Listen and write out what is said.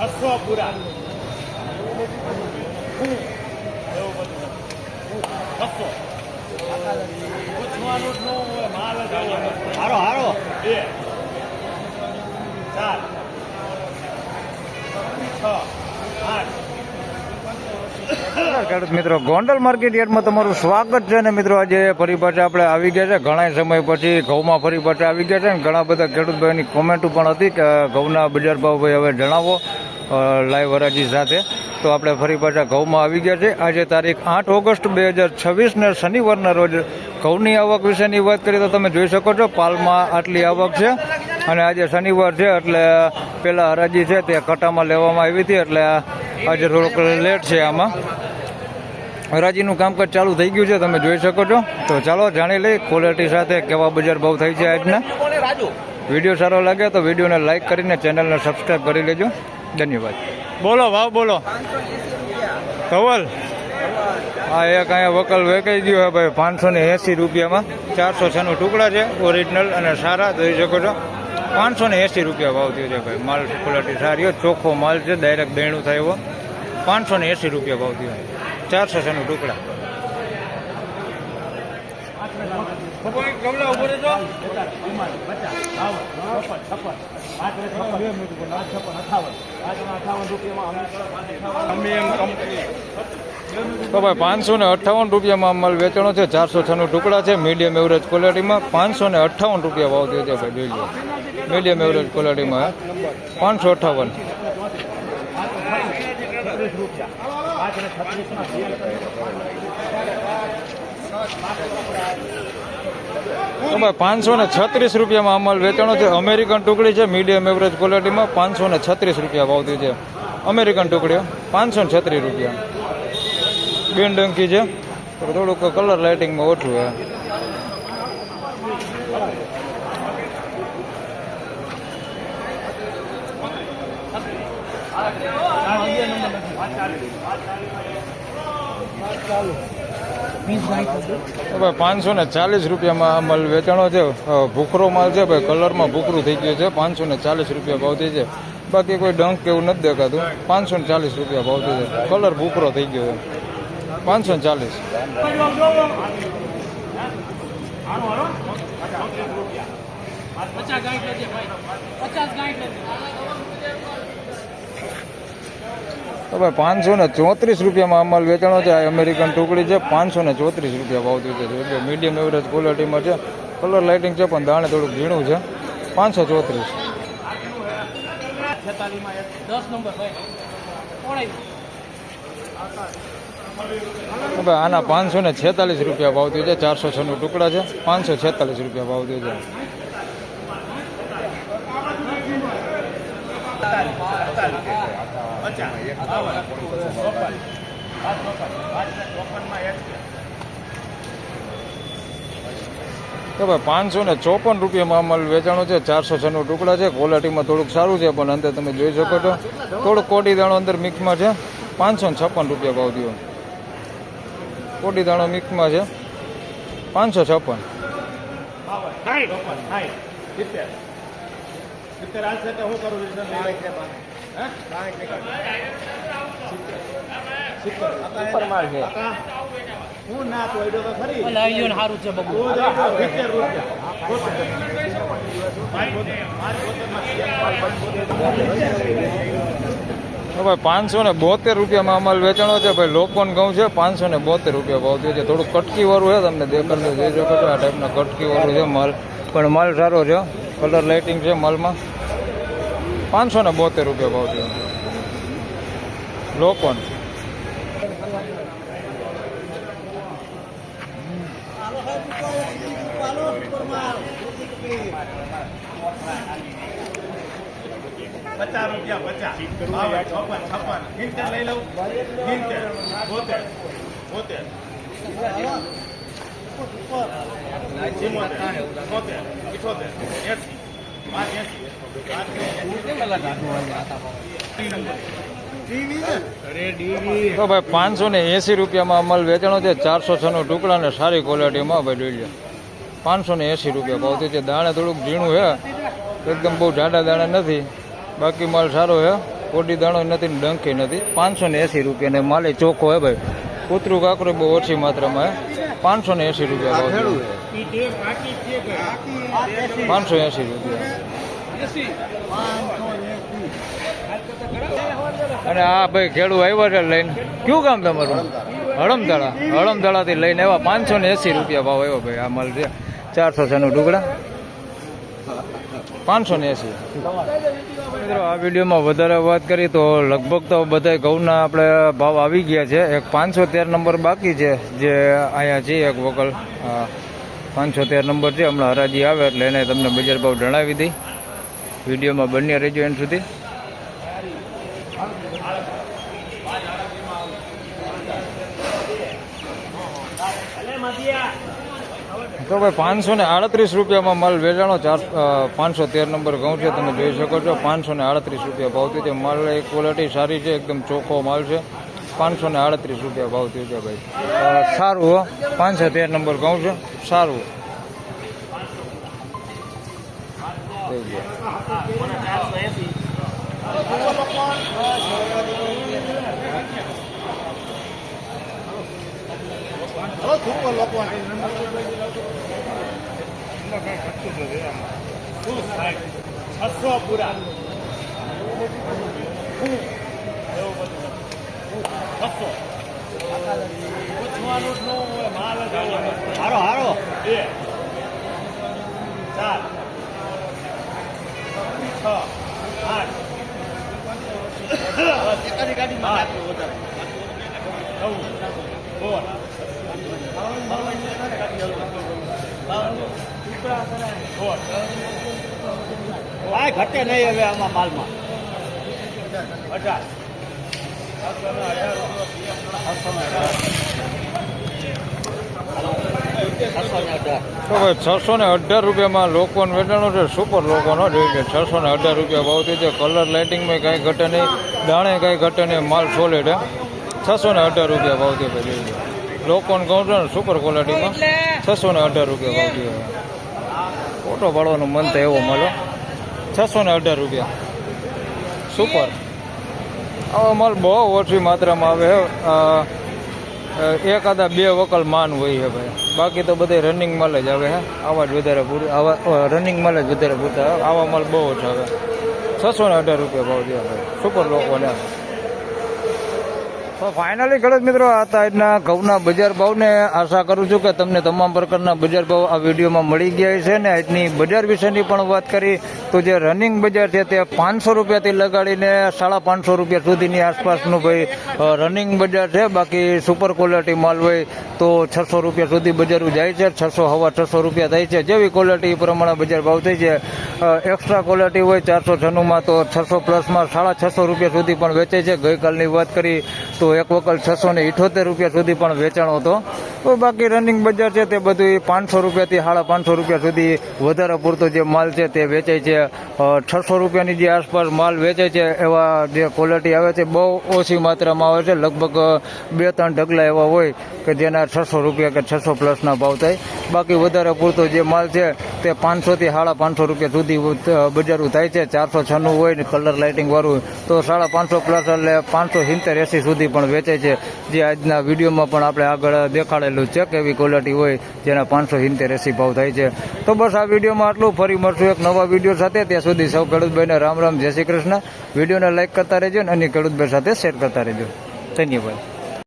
600 પૂરા. હારો હારો 2 4 6 8. ખેડૂત મિત્રો, ગોંડલ માર્કેટ યાર્ડમાં તમારું સ્વાગત છે. ને મિત્રો, આજે ફરી પાછા આપણે આવી ગયા છે. ઘણા સમય પછી ઘઉંમાં ફરી પાછા આવી ગયા છે. ને ઘણા બધા ખેડૂત ભાઈની કોમેન્ટો પણ હતી કે ઘઉંના બજાર ભાવ ભાઈ હવે જણાવો લાઈવ હરાજી સાથે. તો આપણે ફરી પાછા ઘઉંમાં આવી ગયા છે. આજે તારીખ 8 ઓગસ્ટ 2026 ને શનિવારના રોજ ઘઉંની આવક વિશેની વાત કરીએ તો તમે જોઈ શકો છો પાલમાં આટલી આવક છે. અને આજે શનિવાર છે એટલે પહેલાં હરાજી છે તે કટામાં લેવામાં આવી હતી, એટલે આજે થોડુંક લેટ છે. આમાં હરાજીનું કામકાજ ચાલુ થઈ ગયું છે, તમે જોઈ શકો છો. તો ચાલો જાણી લઈ ક્વોલિટી સાથે કેવા બજાર ભાવ થઈ છે આજના. વિડીયો સારો લાગે તો વિડીયોને લાઇક કરીને ચેનલને સબસ્ક્રાઈબ કરી લેજો. ધન્યવાદ. બોલો ભાવ બોલો. ધવલ હા, એક અહીંયા વકલ વેચાઈ ગયું છે ભાઈ 580 રૂપિયામાં. 406 ટુકડા છે, ઓરિજિનલ અને સારા જોઈ શકો છો. 580 રૂપિયા ભાવ થયો છે ભાઈ. માલ ક્વોલિટી સારી હોય, ચોખ્ખો માલ છે, ડાયરેક્ટ દેણું થાય એવો. 580 રૂપિયા ભાવ થયો. 406 ટુકડા. તો ભાઈ 558 રૂપિયામાં માલ વેચાણો છે. 406 ટુકડા છે, મીડિયમ એવરેજ ક્વોલિટીમાં. 558 રૂપિયા ભાવ થયો છે ભાઈ. જોઈ લો, મીડિયમ એવરેજ ક્વોલિટીમાં 558. તો ભાઈ 536 રૂપિયામાં અમલ વેચાણો છે. અમેરિકન ટુકડી છે, મીડિયમ એવરેજ ક્વોલિટીમાં. 536 રૂપિયા ભાવ થયો છે. અમેરિકન ટુકડીઓ 536 રૂપિયા. બેનડંકી છે, થોડુંક કલર લાઇટિંગમાં ઓછું છે. ભાઈ 540 રૂપિયામાં આ માલ વેચાણો છે. ભૂખરો માલ છે ભાઈ, કલરમાં ભૂખરું થઈ ગયું છે. 540 રૂપિયા ભાવ થઈ છે. બાકી કોઈ ડંક કેવું નથી દેખાતું. 540 રૂપિયા ભાવ થઈ છે. કલર ભૂખરો થઈ ગયો છે. 540. તો ભાઈ 534 રૂપિયામાં અમલ વેચાણો છે. આ અમેરિકન ટુકડી છે. 534 રૂપિયા ભાવ થયો છે. એટલે મીડિયમ એવરેજ ક્વોલિટીમાં છે. કલર લાઇટિંગ છે પણ દાણે થોડુંક ઝીણું છે. 534. ભાઈ આના 546 રૂપિયા ભાવ થયો છે. 406 ટુકડા છે. 546 રૂપિયા ભાવ થયો છે. તો ભાઈ 554 રૂપિયામાં અમલ વેચાણો છે. 406 ટુકડા છે. ક્વોલિટીમાં થોડુંક સારું છે પણ અંદર તમે જોઈ શકો છો થોડુંક કોટી દાણો અંદર મિક્સમાં છે. 556 રૂપિયા ભાવ થયો. કોટી દાણો મિક્સમાં છે. 556. ભાઈ 572 રૂપિયામાં અમલ વેચાણો છે. ભાઈ લોકોન ઘઉં છે. 572 રૂપિયા ભાવ થયો છે. થોડુંક કટકી વાળું છે, તમને દેખાડે જોઈ શકો છો. આ ટાઈપના કટકી વાળું છે માલ, પણ માલ સારો છે. કલર લાઇટિંગ છે માલમાં. 572 રૂપિયા ભાવ થયો. લોકોન તો ભાઈ 580 રૂપિયામાં અમલ વેચાણો છે. 406 ટુકડા ને સારી ક્વોલિટીમાં ભાઈ જોઈ લો. 580 રૂપિયા ભાવ છે. દાણે થોડુંક ઝીણું છે, એકદમ બહુ જાડા દાણા નથી. બાકી માલ સારો છે. કોડી દાણો નથી ને ડંકી નથી. 580 રૂપિયા ને માલે ચોખ્ખો હે ભાઈ. કૂતરું કાકરું બહુ ઓછી માત્રામાં હે. 580 રૂપિયા ભાવ છે. 580 રૂપિયા. અને આ ભાઈ ખેડૂત આવ્યા છે લઈને. કયું ગામ તમારું? હળમદળા. હળમદળાથી લઈને આવ્યા. 580 રૂપિયા ભાવ આવ્યો ભાઈ. આ માલ છે 400 નું ટુકડા 580. મિત્રો આ વિડીયોમાં વધારે વાત કરી તો લગભગ તો બધા ઘઉંના આપણે ભાવ આવી ગયા છે. એક 513 નંબર બાકી છે જે અહીંયા છે એક વકલ. 513 નંબર છે. હમણાં હરાજી આવે એટલે એને તમને બજાર ભાવ જણાવી દઈ. વિડીયોમાં બન્યા રહેજો એન્ડ સુધી. તો ભાઈ 538 રૂપિયામાં માલ વેચાણો. 513 નંબર ઘઉં છે તમે જોઈ શકો છો. 538 રૂપિયા ભાવ થયો છે. માલ એક ક્વોલિટી સારી છે, એકદમ ચોખ્ખો માલ છે. 538 રૂપિયા ભાવ થયો છે ભાઈ. સારું હો. 513 નંબર ઘઉં છે, સારું થઈ ગયા. પૂરા હારો હારો 2 4 6 8 એકાદી ગાડીમાં 9 ઘટે નહીં હવે આમાં માલમાં 18 તો ભાઈ 618 રૂપિયામાં લોકોન વેચાણો છે. સુપર લોકોનો જોઈ છે. 618 રૂપિયા ભાવથી છે. કલર લાઇટિંગમાં કાંઈ ઘટે નહીં, દાણે કાંઈ ઘટે નહીં, માલ સોલિડ હે. 618 રૂપિયા ભાવથી ભાઈ જોઈ છે. લોકોન કહું છું ને સુપર ક્વોલિટીમાં 618 રૂપિયા ભાવથી. ફોટો પાડવાનું મન થાય એવો મળો. 618 રૂપિયા સુપર. આવા માલ બહુ ઓછી માત્રામાં આવે છે. એકાદા 2 વકલ માન હોય છે ભાઈ. બાકી તો બધે રનિંગ માલ જ આવે છે. આવા જ વધારે પૂરી આવા રનિંગ માલ જ વધારે પૂરતા આવે. આવા માલ બહુ ઓછા આવે. 618 રૂપિયા ભાવ થયા ભાઈ સુપર લોકોને. તો ફાઇનલી ખેડૂત મિત્રો આ ટાઈપના ઘઉંના બજાર ભાવને આશા કરું છું કે તમને તમામ પ્રકારના બજાર ભાવ આ વિડીયોમાં મળી ગયા છે. ને આજની બજાર વિશેની પણ વાત કરી તો જે રનિંગ બજાર છે તે 500 રૂપિયાથી લગાડીને 550 રૂપિયા સુધીની આસપાસનું ભાઈ રનિંગ બજાર છે. બાકી સુપર ક્વોલિટી માલ હોય તો 600 રૂપિયા સુધી બજારો જાય છે. 600 હવા 600 રૂપિયા થાય છે. જેવી ક્વોલિટી એ પ્રમાણે બજાર ભાવ થાય છે. એક્સ્ટ્રા ક્વોલિટી હોય 496માં તો 600 પ્લસમાં 650 રૂપિયા સુધી પણ વેચાય છે. ગઈકાલની વાત કરી તો એક વકલ 678 રૂપિયા સુધી પણ વેચાણો હતો. તો બાકી રનિંગ બજાર છે તે બધું 500 રૂપિયાથી 550 રૂપિયા સુધી વધારે પૂરતો જે માલ છે તે વેચાય છે. 600 રૂપિયાની જે આસપાસ માલ વેચાય છે એવા જે ક્વોલિટી આવે છે બહુ ઓછી માત્રામાં આવે છે. લગભગ 2-3 ઢગલા એવા હોય કે જેના 600 રૂપિયા કે 600 પ્લસના ભાવ થાય. બાકી વધારે પૂરતો જે માલ છે તે 500થી 550 રૂપિયા સુધી બજારો થાય છે. 496 હોય ને કલર લાઇટિંગ વાળું તો 550 પ્લસ એટલે 570-80 સુધી પણ વેચાય છે. જે આજના વિડીયોમાં પણ આપણે આગળ દેખાડેલું છે કે એવી ક્વોલિટી હોય જેના 570-80 ભાવ થાય છે. તો બસ આ વિડીયોમાં આટલું. ફરી મળશું એક નવા વિડીયો સાથે. ત્યાં સુધી સૌ ખેડૂતભાઈને રામ રામ, જય શ્રી કૃષ્ણ. વિડીયોને લાઇક કરતા રહેજો અને અન્ય ખેડૂતભાઈ સાથે શેર કરતા રહેજો. ધન્યવાદ.